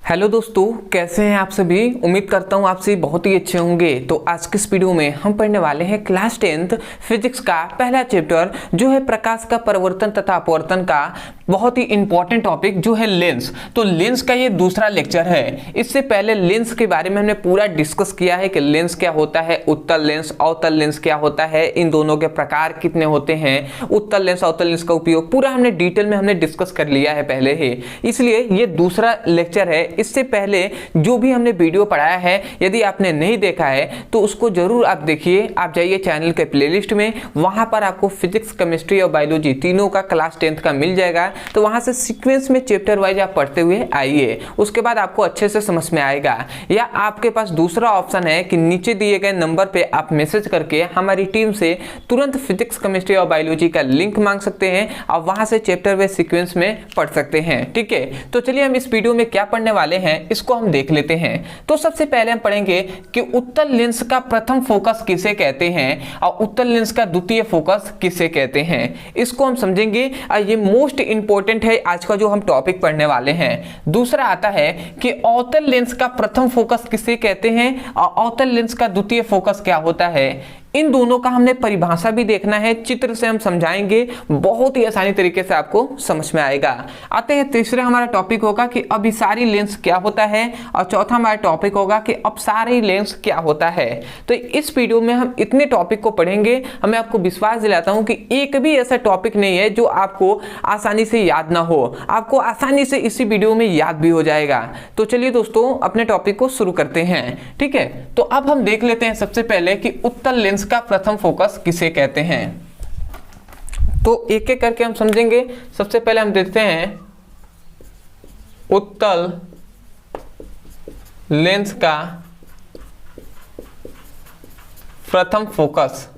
Hello दोस्तों, कैसे हैं आप सभी। उम्मीद करता हूँ आप सभी बहुत ही अच्छे होंगे। तो आज के इस वीडियो में हम पढ़ने वाले हैं क्लास 10th फिजिक्स का पहला चैप्टर जो है प्रकाश का परावर्तन तथा अपवर्तन का बहुत ही इंपॉर्टेंट टॉपिक जो है लेंस। तो लेंस का ये दूसरा लेक्चर है। इससे पहले लेंस के बारे में हमने पूरा डिस्कस किया है कि लेंस क्या होता है, उत्तल लेंस अवतल लेंस क्या होता है, इन दोनों के प्रकार कितने होते हैं, उत्तल लेंस अवतल लेंस का उपयोग पूरा हमने डिटेल में हमने डिस्कस कर लिया है पहले ही। इसलिए ये दूसरा लेक्चर है। इससे पहले जो भी हमने वीडियो पढ़ाया है, यदि आपने नहीं देखा है तो उसको जरूर आप देखिए। आप जाइए चैनल के प्लेलिस्ट में, वहां पर आपको फिजिक्स, केमिस्ट्री और बायोलॉजी तीनों का क्लास 10th का मिल जाएगा। तो वहां से सीक्वेंस में चैप्टर वाइज आप पढ़ते हुए आइए, उसके बाद आपको अच्छे से समझ में आएगा। या आपके पास दूसरा ऑप्शन है कि नीचे दिए गए नंबर पे आप मैसेज करके हमारी टीम से तुरंत फिजिक्स, केमिस्ट्री और बायोलॉजी का लिंक मांग सकते हैं और वहां से चैप्टर वाइज सीक्वेंस में पढ़ सकते हैं। ठीक है, तो चलिए हम इस वीडियो में क्या पढ़ने वाले हैं इसको हम देख लेते हैं। तो सबसे पहले हम पढ़ेंगे कि उत्तल लेंस का प्रथम फोकस किसे कहते हैं और उत्तल लेंस का द्वितीय फोकस किसे कहते हैं, इसको हम समझेंगे। और ये मोस्ट इंपॉर्टेंट है आज का जो हम टॉपिक पढ़ने वाले हैं। दूसरा आता है कि अवतल लेंस का प्रथम फोकस किसे कहते हैं और अवतल लेंस का द्वितीय फोकस क्या होता है। इन दोनों का हमने परिभाषा भी देखना है, चित्र से हम समझाएंगे, बहुत ही आसानी तरीके से आपको समझ में आएगा। आते हैं तीसरे हमारा टॉपिक होगा कि अभिसारी लेंस क्या होता है और चौथा हमारा टॉपिक होगा कि अपसारी लेंस क्या होता है। तो इस वीडियो में हम इतने टॉपिक को पढ़ेंगे, हमें आपको विश्वास दिलाता हूं कि एक भी ऐसा टॉपिक नहीं है जो आपको आसानी से याद ना हो, आपको आसानी से इसी वीडियो में याद भी हो जाएगा। तो चलिए दोस्तों अपने टॉपिक को शुरू करते हैं। ठीक है, तो अब हम देख लेते हैं सबसे पहले कि उत्तल लेंस का प्रथम फोकस किसे कहते हैं। तो एक एक करके हम समझेंगे। सबसे पहले हम देखते हैं उत्तल लेंस का प्रथम फोकस।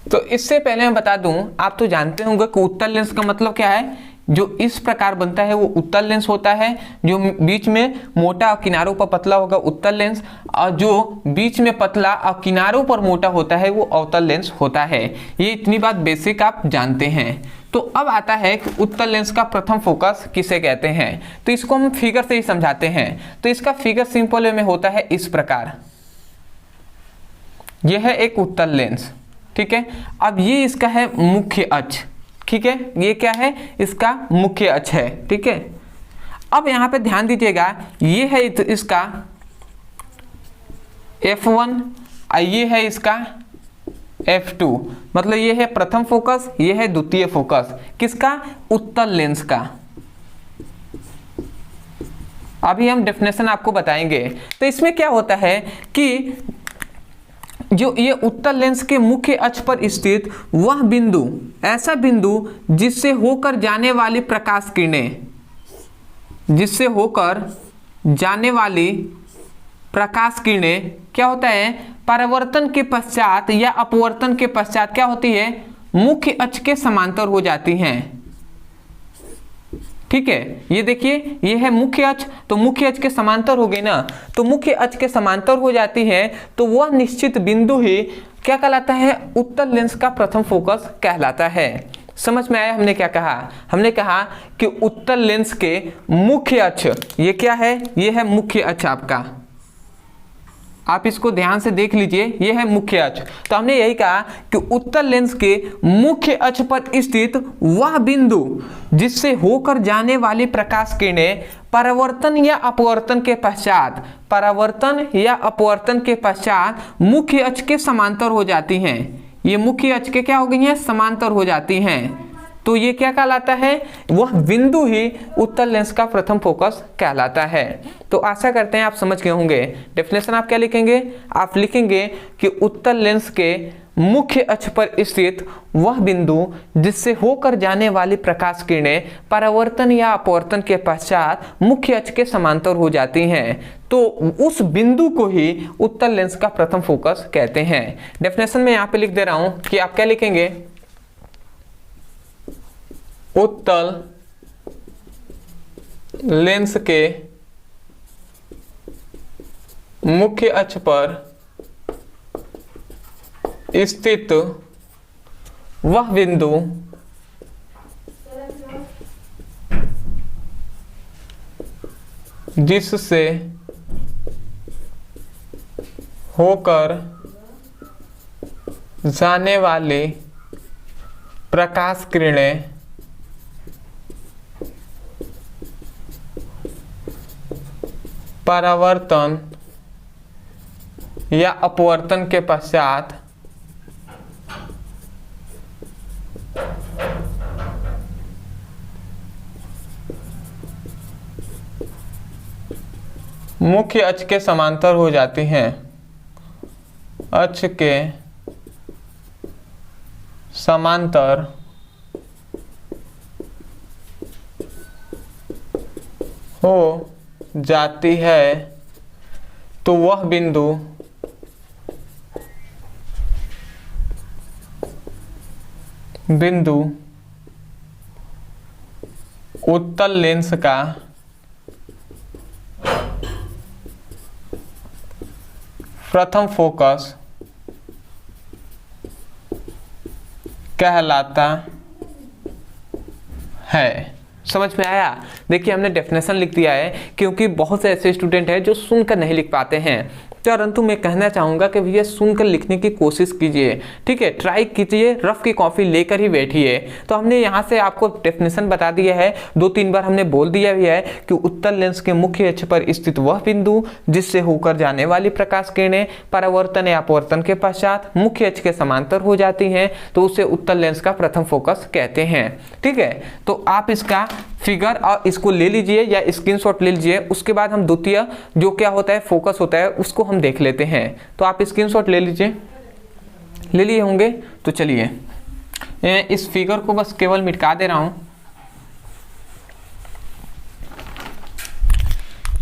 तो इससे पहले मैं बता दूं, आप तो जानते होंगे कि उत्तल लेंस का मतलब क्या है। जो इस प्रकार बनता है वो उत्तल लेंस होता है, जो बीच में मोटा और किनारों पर पतला होगा उत्तल लेंस, और जो बीच में पतला और किनारों पर मोटा होता है वो अवतल लेंस होता है। ये इतनी बात बेसिक आप जानते हैं। तो अब आता है कि उत्तल लेंस का प्रथम फोकस किसे कहते हैं। तो इसको हम फिगर से ही समझाते हैं। तो इसका फिगर सिंपल वे में होता है इस प्रकार। यह है एक उत्तल लेंस, ठीक है। अब ये इसका है मुख्य अक्ष, ठीक है। ये क्या है, इसका मुख्य अक्ष है, ठीक है। अब यहां पे ध्यान दीजिएगा, ये है इसका F1 और ये है इसका F2। मतलब ये है प्रथम फोकस, ये है द्वितीय फोकस। किसका, उत्तल लेंस का। अभी हम डेफिनेशन आपको बताएंगे। तो इसमें क्या होता है कि जो ये उत्तल लेंस के मुख्य अक्ष पर स्थित वह बिंदु, ऐसा बिंदु जिससे होकर जाने वाली प्रकाश किरणें, जिससे होकर जाने वाली प्रकाश किरणें क्या होता है, परावर्तन के पश्चात या अपवर्तन के पश्चात क्या होती है, मुख्य अक्ष के समांतर हो जाती हैं। ठीक है, ये देखिए ये है मुख्य अक्ष, तो मुख्य अक्ष के समांतर हो गई ना, तो मुख्य अक्ष के समांतर हो जाती है तो वह निश्चित बिंदु ही क्या कहलाता है, उत्तल लेंस का प्रथम फोकस कहलाता है। समझ में आया हमने क्या कहा। हमने कहा कि उत्तल लेंस के मुख्य अक्ष, ये क्या है, ये है मुख्य अक्ष आपका। आप इसको ध्यान से देख लीजिए, यह है मुख्य अक्ष। तो हमने यही कहा कि उत्तल लेंस के मुख्य अक्ष पर स्थित वह बिंदु जिससे होकर जाने वाली प्रकाश किरणें परावर्तन या अपवर्तन के पश्चात, परावर्तन या अपवर्तन के पश्चात मुख्य अक्ष के समांतर हो जाती हैं। ये मुख्य अक्ष के क्या हो गई हैं, समांतर हो जाती हैं। तो ये क्या कहलाता है, वह बिंदु ही उत्तल लेंस का प्रथम फोकस कहलाता है। तो आशा करते हैं आप समझ गए होंगे। डेफिनेशन आप क्या लिखेंगे, आप लिखेंगे कि उत्तल लेंस के मुख्य अक्ष पर स्थित वह बिंदु जिससे होकर जाने वाली प्रकाश किरणें परावर्तन या अपवर्तन के पश्चात मुख्य अक्ष के समांतर हो जाती हैं, तो उस बिंदु को ही उत्तल लेंस का प्रथम फोकस कहते हैं। डेफिनेशन में यहाँ पे लिख दे रहा हूं कि आप क्या लिखेंगे, उत्तल लेंस के मुख्य अक्ष पर स्थित वह बिंदु जिससे होकर जाने वाली प्रकाश किरणें परावर्तन या अपवर्तन के पश्चात मुख्य अक्ष के समांतर हो जाती हैं। अक्ष के समांतर हो जाती है तो वह बिंदु उत्तल लेंस का प्रथम फोकस कहलाता है। समझ में आया? देखिए हमने डेफिनेशन लिख दिया है क्योंकि बहुत से ऐसे स्टूडेंट हैं जो सुनकर नहीं लिख पाते हैं, परंतु मैं कहना चाहूँगा कि भैया सुनकर लिखने की कोशिश कीजिए, ठीक है, ट्राई कीजिए, रफ की कॉपी लेकर ही बैठिए। तो हमने यहाँ से आपको डेफिनेशन बता दिया है, 2-3 बार हमने बोल दिया भी है कि उत्तल लेंस के मुख्य अक्ष पर स्थित वह बिंदु जिससे होकर जाने वाली प्रकाश किरणें परावर्तन या अपवर्तन के पश्चात मुख्य अक्ष के समांतर हो जाती हैं तो उसे उत्तल लेंस का प्रथम फोकस कहते हैं। ठीक है, तो आप इसका फिगर और इसको ले लीजिए या स्क्रीनशॉट ले लीजिए, उसके बाद हम द्वितीय जो क्या होता है फोकस होता है उसको हम देख लेते हैं। तो आप स्क्रीनशॉट ले लीजिए, ले लिए होंगे। तो चलिए इस फिगर को बस केवल मिटा दे रहा हूं।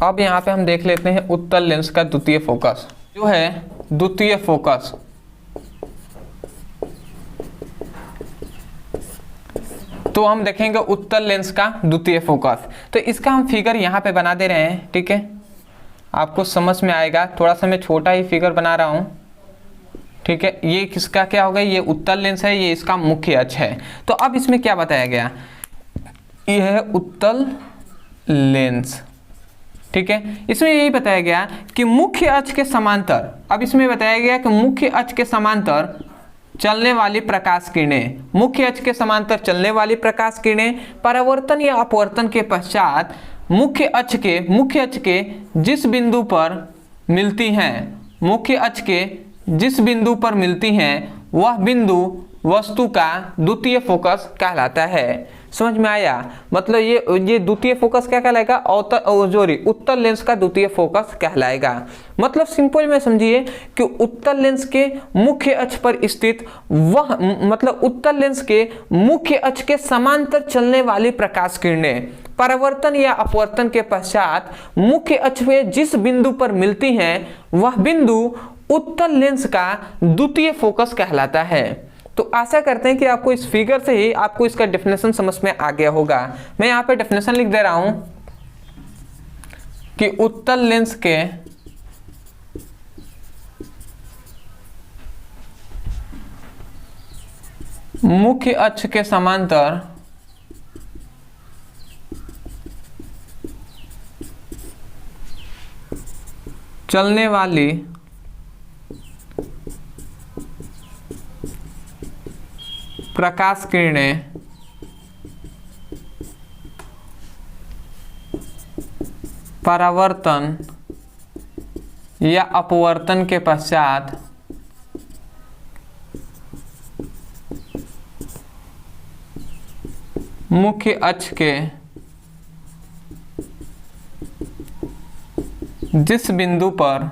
अब यहाँ पे हम देख लेते हैं उत्तल लेंस का द्वितीय फोकस जो है द्वितीय फोकस। तो हम देखेंगे उत्तल लेंस का द्वितीय फोकस। तो इसका हम फिगर यहाँ पे बना दे रहे हैं, ठीक है, आपको समझ में आएगा। थोड़ा सा मैं छोटा ही फिगर बना रहा हूँ, ठीक है। ये किसका क्या होगा, ये उत्तल लेंस है, ये इसका मुख्य अक्ष है। तो अब इसमें क्या बताया गया, ये है उत्तल लेंस, ठीक है। इसमें यही बताया गया कि मुख्य अक्ष के समांतर, अब इसमें बताया गया कि मुख्य अक्ष के समांतर चलने वाली प्रकाश किरणें, मुख्य अक्ष के समांतर चलने वाली प्रकाश किरणें परावर्तन या अपवर्तन के पश्चात मुख्य अक्ष के जिस बिंदु पर मिलती हैं, मुख्य अक्ष के जिस बिंदु पर मिलती हैं वह बिंदु वस्तु का द्वितीय फोकस कहलाता है। समझ में आया? मतलब ये द्वितीय फोकस क्या कहलाएगा, उत्तल लेंस का द्वितीय फोकस कहलाएगा। मतलब सिंपल में समझिए कि उत्तल लेंस के मुख्य अक्ष पर स्थित वह, मतलब उत्तल लेंस के मुख्य अक्ष के समांतर चलने वाली प्रकाश किरणें परावर्तन या अपवर्तन के पश्चात मुख्य अक्ष में जिस बिंदु पर मिलती हैं वह बिंदु उत्तल लेंस का द्वितीय फोकस कहलाता है। तो आशा करते हैं कि आपको इस फिगर से ही आपको इसका डेफिनेशन समझ में आ गया होगा। मैं यहाँ पे डेफिनेशन लिख दे रहा हूं कि उत्तल लेंस के मुख्य अक्ष के समांतर चलने वाली प्रकाश किरणें परावर्तन या अपवर्तन के पश्चात मुख्य अक्ष के जिस बिंदु पर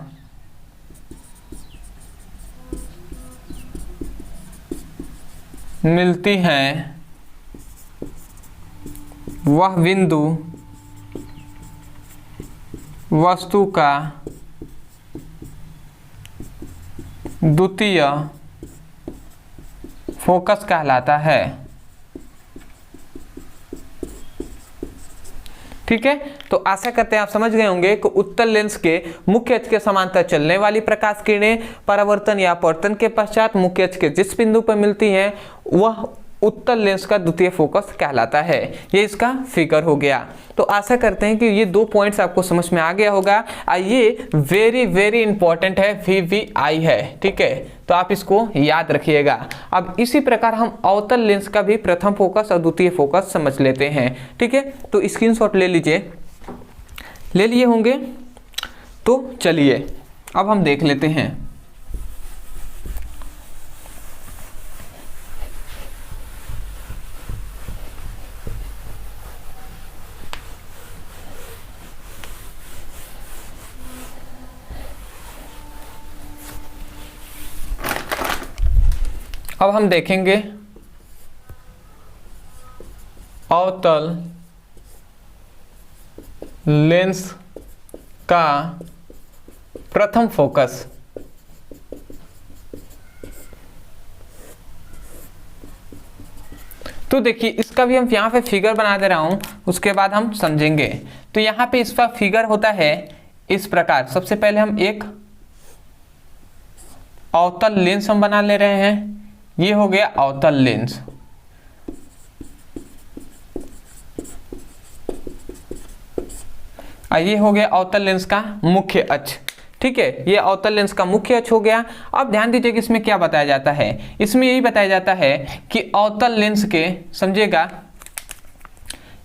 मिलती हैं वह बिंदु वस्तु का द्वितीय फोकस कहलाता है। ठीक है, तो आशा करते हैं आप समझ गए होंगे कि उत्तल लेंस के मुख्य अक्ष के समांतर चलने वाली प्रकाश किरणें परावर्तन या अपवर्तन के पश्चात मुख्य अक्ष के जिस बिंदु पर मिलती हैं वह उत्तल लेंस का द्वितीय फोकस कहलाता है। ये इसका फिगर हो गया। तो आशा करते हैं कि ये 2 पॉइंट्स आपको समझ में आ गया होगा। ये वेरी वेरी इंपॉर्टेंट है, VVI है, ठीक है, तो आप इसको याद रखिएगा। अब इसी प्रकार हम अवतल लेंस का भी प्रथम फोकस और द्वितीय फोकस समझ लेते हैं, ठीक है। तो स्क्रीनशॉट ले लीजिए, ले लिए होंगे। तो चलिए अब हम देख लेते हैं। अब हम देखेंगे अवतल लेंस का प्रथम फोकस। तो देखिए इसका भी हम यहाँ पे फिगर बना दे रहा हूं, उसके बाद हम समझेंगे। तो यहाँ पे इसका फिगर होता है इस प्रकार। सबसे पहले हम एक अवतल लेंस हम बना ले रहे हैं, ये हो गया अवतल लेंस। ये हो गया अवतल लेंस का मुख्य अक्ष, ठीक है, ये अवतल लेंस का मुख्य अक्ष हो गया। अब ध्यान दीजिए कि इसमें क्या बताया जाता है। इसमें यही बताया जाता है कि अवतल लेंस के, समझिएगा,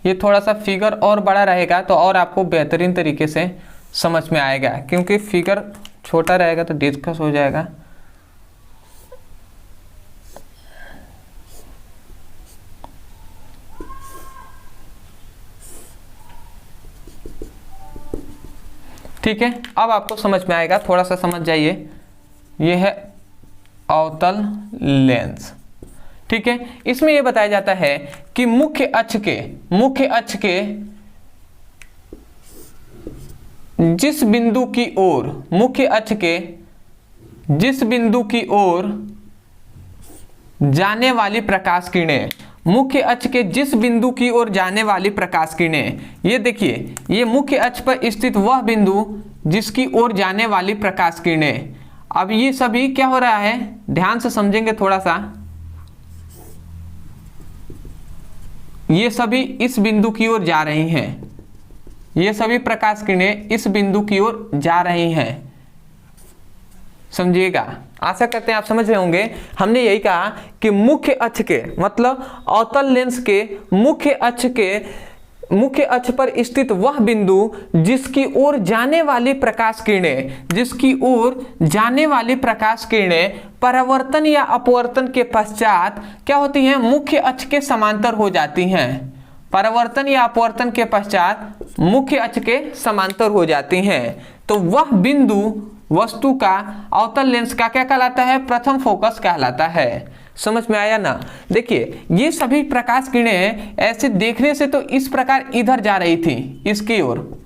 ये थोड़ा सा फिगर और बड़ा रहेगा तो और आपको बेहतरीन तरीके से समझ में आएगा, क्योंकि फिगर छोटा रहेगा तो डिस्कस हो जाएगा। ठीक है, अब आपको समझ में आएगा, थोड़ा सा समझ जाइए। यह है अवतल लेंस, ठीक है। इसमें यह बताया जाता है कि मुख्य अक्ष के जिस बिंदु की ओर, मुख्य अक्ष के जिस बिंदु की ओर जाने वाली प्रकाश किरणें, मुख्य अक्ष के जिस बिंदु की ओर जाने वाली प्रकाश किरणें, ये देखिए, ये मुख्य अक्ष पर स्थित वह बिंदु जिसकी ओर जाने वाली प्रकाश किरणें। अब ये सभी क्या हो रहा है, ध्यान से समझेंगे थोड़ा सा। ये सभी इस बिंदु की ओर जा रही हैं, ये सभी प्रकाश किरणें इस बिंदु की ओर जा रही हैं, समझिएगा। आशा करते हैं आप समझ रहे होंगे। हमने यही कहा कि मुख्य अक्ष के, मतलब अवतल लेंस के मुख्य अक्ष पर स्थित वह बिंदु जिसकी ओर जाने वाली प्रकाश किरणें परावर्तन या अपवर्तन के पश्चात क्या होती हैं, मुख्य अक्ष के समांतर हो जाती हैं। परावर्तन या अपवर्तन के पश्चात मुख्य अक्ष के समांतर हो जाती हैं। तो वह बिंदु वस्तु का अवतल लेंस का क्या कहलाता है, प्रथम फोकस कहलाता है। समझ में आया ना। देखिए ये सभी प्रकाश किरणें ऐसे देखने से तो इस प्रकार इधर जा रही थी, इसकी ओर,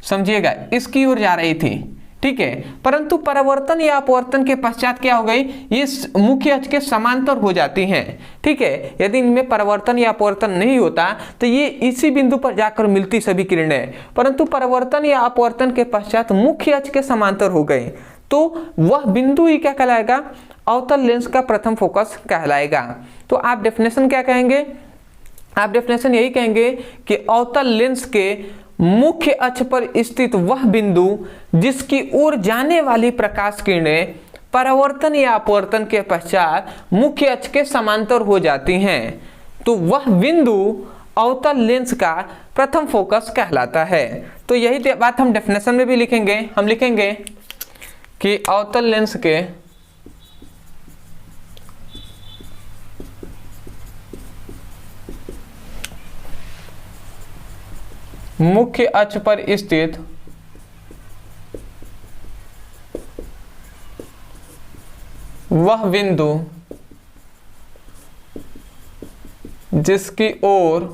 समझिएगा, इसकी ओर जा रही थी, ठीक है। परंतु परावर्तन या अपवर्तन के पश्चात क्या हो गई, ये मुख्य अक्ष के समांतर हो जाती हैं, ठीक है। यदि इनमें परावर्तन या अपवर्तन नहीं होता तो ये इसी बिंदु पर जाकर मिलती सभी किरणें, परंतु परावर्तन या अपवर्तन के पश्चात मुख्य अक्ष के समांतर हो गई, तो वह बिंदु ही क्या कहलाएगा, अवतल लेंस का प्रथम फोकस कहलाएगा। तो आप डेफिनेशन क्या कहेंगे, आप डेफिनेशन यही कहेंगे कि अवतल लेंस के मुख्य अक्ष पर स्थित वह बिंदु जिसकी ओर जाने वाली प्रकाश किरणें परावर्तन या अपवर्तन के पश्चात मुख्य अक्ष के समांतर हो जाती हैं, तो वह बिंदु अवतल लेंस का प्रथम फोकस कहलाता है। तो यही बात हम डेफिनेशन में भी लिखेंगे। हम लिखेंगे कि अवतल लेंस के मुख्य अक्ष पर स्थित वह बिंदु जिसकी ओर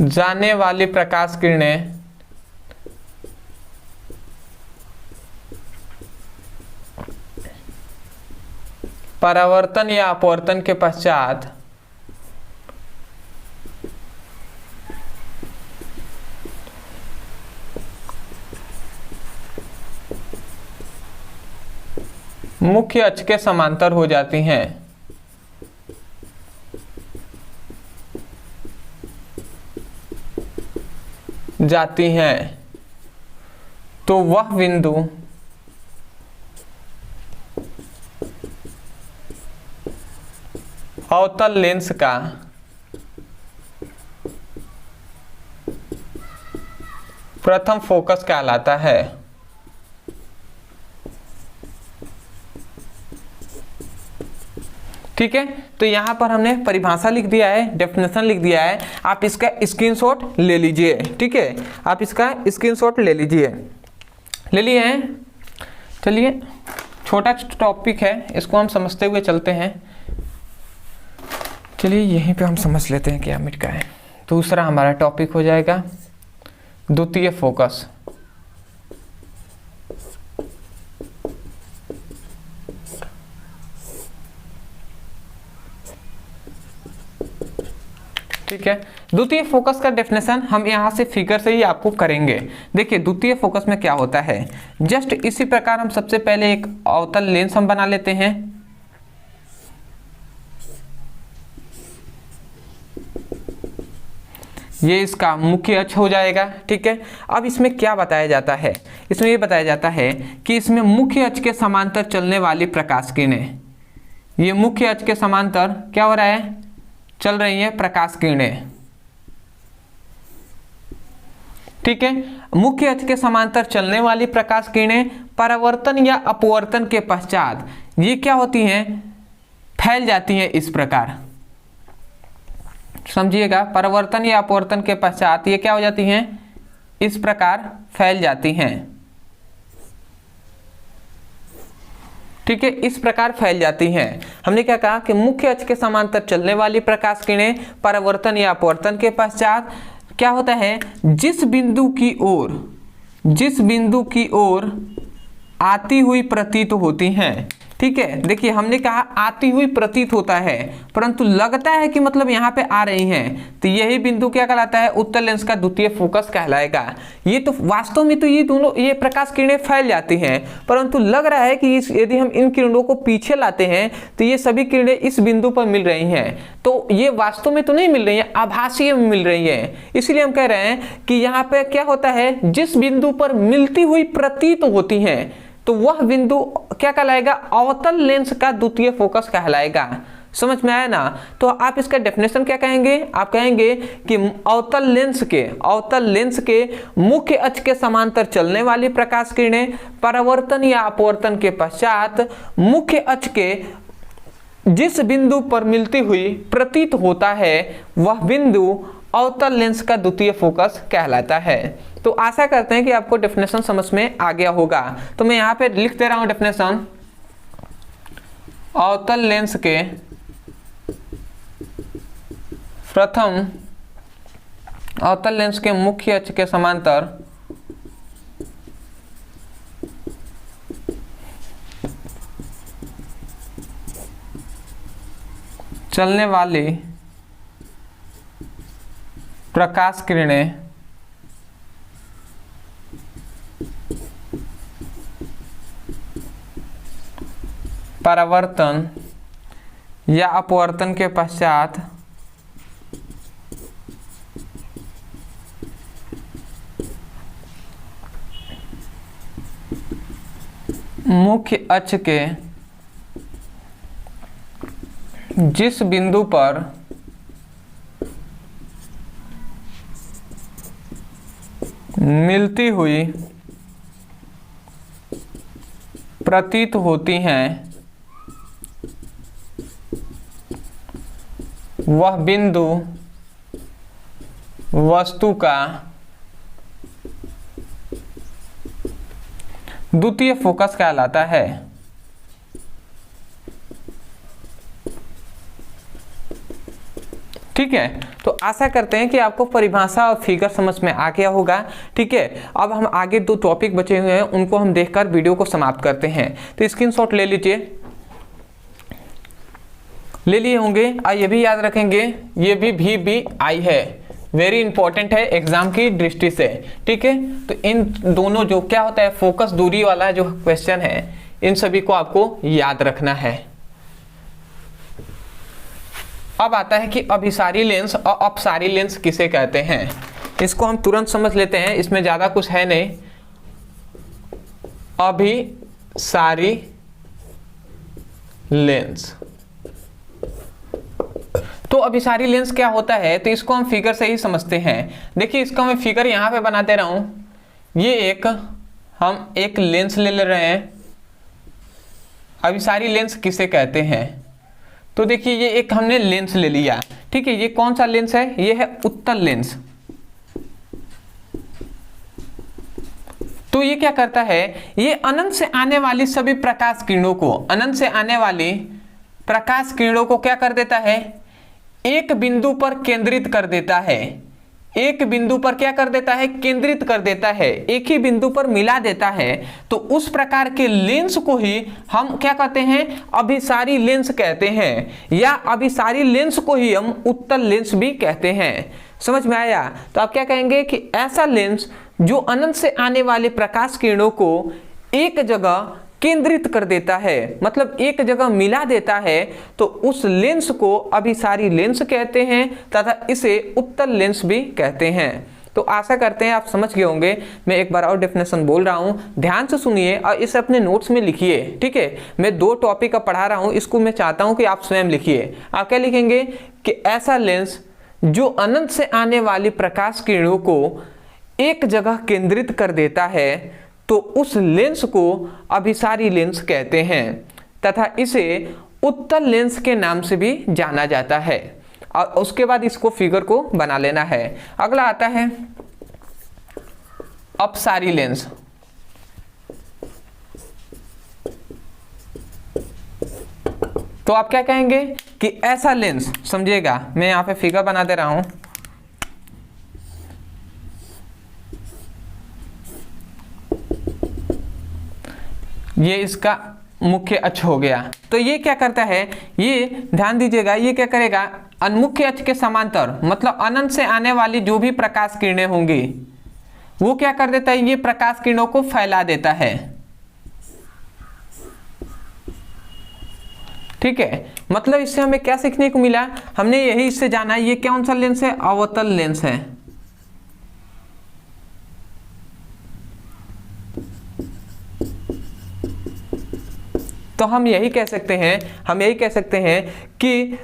जाने वाली प्रकाश किरणें परावर्तन या अपवर्तन के पश्चात मुख्य अक्ष के समांतर हो जाती हैं। तो वह बिंदु अवतल लेंस का प्रथम फोकस कहलाता है। ठीक है, तो यहां पर हमने परिभाषा लिख दिया है, डेफिनेशन लिख दिया है, आप इसका स्क्रीनशॉट ले लीजिए। ठीक है, आप इसका स्क्रीनशॉट ले लीजिए। ले लिए हैं? चलिए, छोटा टॉपिक है, इसको हम समझते हुए चलते हैं। चलिए यहीं पे हम समझ लेते हैं क्या मिट का है। दूसरा हमारा टॉपिक हो जाएगा द्वितीय फोकस। ठीक है, द्वितीय फोकस का डेफिनेशन हम यहां से फिगर से ही आपको करेंगे। देखिए द्वितीय फोकस में क्या होता है, जस्ट इसी प्रकार हम सबसे पहले एक अवतल लेंस हम बना लेते हैं। ये इसका मुख्य अक्ष हो जाएगा। ठीक है, अब इसमें क्या बताया जाता है, इसमें ये बताया जाता है कि इसमें मुख्य अक्ष के समांतर चलने वाली प्रकाश किरणें, ये मुख्य अक्ष के समांतर क्या हो रहा है, चल रही है प्रकाश किरणें। ठीक है, मुख्य अक्ष के समांतर चलने वाली प्रकाश किरणें परावर्तन या अपवर्तन के पश्चात ये क्या होती हैं, फैल जाती हैं इस प्रकार। समझिएगा, परावर्तन या अपवर्तन के पश्चात ये क्या हो जाती हैं, इस प्रकार फैल जाती हैं। ठीक है, इस प्रकार फैल जाती हैं। हमने क्या कहा कि मुख्य अक्ष के समांतर चलने वाली प्रकाश किरणें परावर्तन या अपवर्तन के पश्चात क्या होता है, जिस बिंदु की ओर आती हुई प्रतीत होती हैं। ठीक है, देखिए हमने कहा आती हुई प्रतीत होता है, परंतु लगता है कि मतलब यहाँ पे आ रही हैं, तो यही बिंदु क्या कहलाता है, उत्तल लेंस का द्वितीय फोकस कहलाएगा। ये तो वास्तव में तो ये दोनों ये प्रकाश किरणें फैल जाती हैं, परंतु लग रहा है कि यदि हम इन किरणों को पीछे लाते हैं तो ये सभी किरणें इस बिंदु पर मिल रही हैं, तो ये वास्तव में तो नहीं मिल रही है, आभासीय में मिल रही है। इसलिए हम कह रहे हैं कि यहाँ पे क्या होता है, जिस बिंदु पर मिलती हुई प्रतीत होती हैं तो वह बिंदु क्या कहलाएगा, अवतल लेंस का द्वितीय फोकस कहलाएगा। समझ में आया ना। तो आप इसका डेफिनेशन क्या कहेंगे, आप कहेंगे कि अवतल लेंस के मुख्य अक्ष के समांतर चलने वाली प्रकाश किरणें परावर्तन या अपवर्तन के पश्चात मुख्य अक्ष के जिस बिंदु पर मिलती हुई प्रतीत होता है वह बिंदु अवतल लेंस का द्वितीय फोकस कहलाता है। तो आशा करते हैं कि आपको डेफिनेशन समझ में आ गया होगा। तो मैं यहाँ पे लिख दे रहा हूँ डेफिनेशन, अवतल लेंस के प्रथम अवतल लेंस के मुख्य अक्ष के समांतर चलने वाली प्रकाश किरणें परावर्तन या अपवर्तन के पश्चात मुख्य अक्ष के जिस बिंदु पर मिलती हुई प्रतीत होती हैं वह बिंदु वस्तु का द्वितीय फोकस कहलाता है। ठीक है, तो आशा करते हैं कि आपको परिभाषा और फिगर समझ में आ गया होगा। ठीक है, अब हम आगे दो टॉपिक बचे हुए हैं, उनको हम देखकर वीडियो को समाप्त करते हैं। तो स्क्रीनशॉट ले लीजिए, ले लिए होंगे और ये भी याद रखेंगे, ये भी VBI है, वेरी इंपॉर्टेंट है एग्जाम की दृष्टि से। ठीक है, तो इन दोनों जो क्या होता है फोकस दूरी वाला जो क्वेश्चन है इन सभी को आपको याद रखना है। अब आता है कि अभिसारी लेंस और अपसारी लेंस किसे कहते हैं। इसको हम तुरंत समझ लेते हैं, इसमें ज्यादा कुछ है नहीं। अभिसारी लेंस, तो अभिसारी लेंस क्या होता है, तो इसको हम फिगर से ही समझते हैं। देखिए इसको मैं फिगर यहां पे बना दे रहा हूं। ये हम एक लेंस ले रहे हैं। अभिसारी लेंस किसे कहते हैं, तो देखिए ये एक हमने लेंस ले लिया, ठीक है। ये कौन सा लेंस है, ये है उत्तल लेंस। तो ये क्या करता है, ये अनंत से आने वाली सभी प्रकाश किरणों को, अनंत से आने वाली प्रकाश किरणों को क्या कर देता है, एक बिंदु पर केंद्रित कर देता है। एक बिंदु पर क्या कर देता है, केंद्रित कर देता है, एक ही बिंदु पर मिला देता है। तो उस प्रकार के लेंस को ही हम क्या कहते हैं, अभिसारी लेंस कहते हैं, या अभिसारी लेंस को ही हम उत्तल लेंस भी कहते हैं। समझ में आया। तो आप क्या कहेंगे कि ऐसा लेंस जो अनंत से आने वाले प्रकाश किरणों को एक जगह केंद्रित कर देता है, मतलब एक जगह मिला देता है, तो उस लेंस को अभिसारी लेंस कहते हैं तथा इसे उत्तल लेंस भी कहते हैं। तो आशा करते हैं आप समझ गए होंगे। मैं एक बार और डेफिनेशन बोल रहा हूं, ध्यान से सुनिए और इसे अपने नोट्स में लिखिए, ठीक है। मैं 2 टॉपिक का पढ़ा रहा हूं, इसको मैं चाहता हूं कि आप स्वयं लिखिए। आप क्या लिखेंगे कि ऐसा लेंस जो अनंत से आने वाली प्रकाश किरणों को एक जगह केंद्रित कर देता है, तो उस लेंस को अभिसारी लेंस कहते हैं तथा इसे उत्तल लेंस के नाम से भी जाना जाता है। और उसके बाद इसको फिगर को बना लेना है। अगला आता है अपसारी लेंस। तो आप क्या कहेंगे कि ऐसा लेंस, समझिएगा मैं यहां पे फिगर बना दे रहा हूं। ये इसका मुख्य अक्ष हो गया। तो ये क्या करता है, ये ध्यान दीजिएगा, ये क्या करेगा, मुख्य अक्ष के समांतर, मतलब अनंत से आने वाली जो भी प्रकाश किरणें होंगी वो क्या कर देता है, ये प्रकाश किरणों को फैला देता है, ठीक है। मतलब इससे हमें क्या सीखने को मिला, हमने यही इससे जाना ये कौन सा लेंस है, अवतल लेंस है। तो हम यही कह सकते हैं कि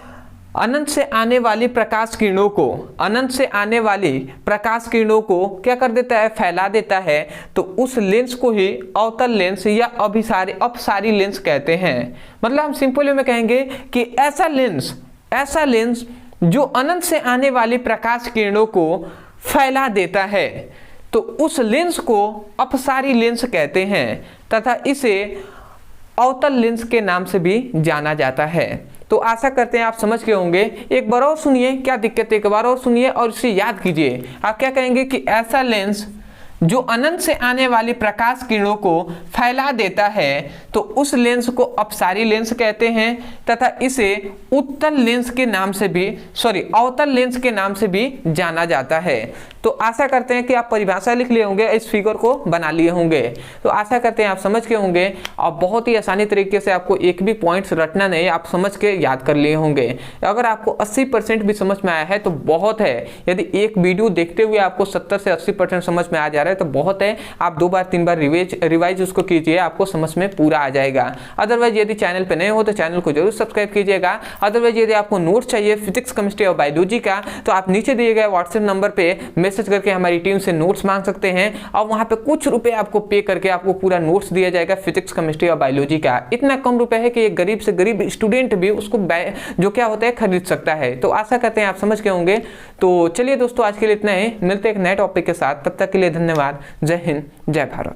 अनंत से आने वाली प्रकाश किरणों को, अनंत से आने वाली प्रकाश किरणों को क्या कर देता है, फैला देता है। तो उस लेंस को ही अवतल लेंस या अपसारी लेंस कहते हैं। मतलब हम सिंपल वे में कहेंगे कि ऐसा लेंस जो अनंत से आने वाली प्रकाश किरणों को फैला देता है, तो उस लेंस को अपसारी लेंस कहते हैं तथा इसे अवतल लेंस के नाम से भी जाना जाता है। तो आशा करते हैं आप समझ गए होंगे। एक बार और सुनिए, क्या दिक्कत है, एक बार और सुनिए और इसे याद कीजिए। आप क्या कहेंगे कि ऐसा लेंस जो अनंत से आने वाली प्रकाश किरणों को फैला देता है, तो उस लेंस को अपसारी लेंस कहते हैं तथा इसे उत्तल लेंस के नाम से भी, अवतल लेंस के नाम से भी जाना जाता है। तो आशा करते हैं कि आप परिभाषा लिख लिए होंगे, इस फिगर को बना लिए होंगे। तो आशा करते हैं आप समझ गए होंगे और बहुत ही आसानी तरीके से आपको एक भी पॉइंट्स रटना नहीं, आप समझ के याद कर लिए होंगे। अगर आपको 80% भी समझ में आया है तो बहुत है। यदि एक वीडियो देखते हुए आपको 70 से 80% समझ में आ जा रहा है तो बहुत है। आप 2 बार 3 बार रिवाइज उसको कीजिए, आपको समझ में पूरा आ जाएगा। अदरवाइज यदि चैनल पे नए हो तो चैनल को जरूर सब्सक्राइब कीजिएगा। अदरवाइज यदि आपको नोट्स चाहिए फिजिक्स, केमिस्ट्री और बायोलॉजी का, तो आप नीचे दिए गए व्हाट्सएप नंबर पे मैसेज करके हमारी टीम से नोट्स मांग सकते हैं और वहां पे कुछ रुपए आपको पे करके आपको पूरा नोट्स दिया जाएगा फिजिक्स, केमिस्ट्री और बायोलॉजी का। इतना कम रुपए है कि एक गरीब से गरीब स्टूडेंट भी उसको जो क्या होता है खरीद सकता है। तो आशा करते हैं आप समझ गए होंगे। तो चलिए दोस्तों, आज के लिए इतना ही, मिलते हैं एक नए टॉपिक के साथ। तब तक के लिए धन्यवाद। जय हिंद, जय भारत।